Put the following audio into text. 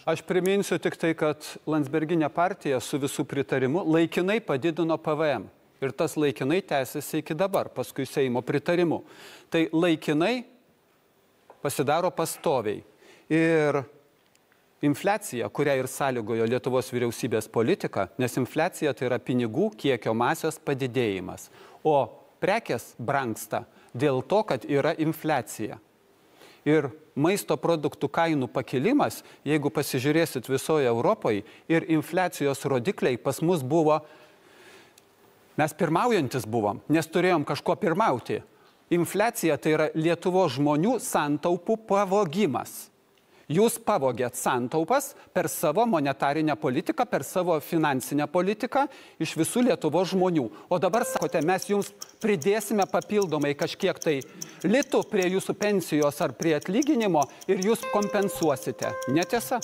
Aš priminsiu tik tai, kad Landsberginė partija su visų pritarimu laikinai padidino PVM. Ir tas laikinai tęsiasi iki dabar, paskui Seimo pritarimu. Tai laikinai pasidaro pastoviai. Ir infliacija, kurią ir sąlygojo Lietuvos vyriausybės politika, nes infliacija tai yra pinigų kiekio masės padidėjimas. O prekės brangsta dėl to, kad yra infliacija. Ir maisto produktų kainų pakilimas, jeigu pasižiūrėsit visoje Europoje, ir infliacijos rodikliai pas mus buvo, mes pirmaujantis buvom, nes turėjom kažko pirmauti. Infliacija tai yra Lietuvos žmonių santaupų pavogimas. Jūs pavogėt santaupas per savo monetarinę politiką, per savo finansinę politiką iš visų Lietuvos žmonių. O dabar sakote, mes jums pridėsime papildomai kažkiek tai litų prie jūsų pensijos ar prie atlyginimo ir jūs kompensuosite. Netiesa?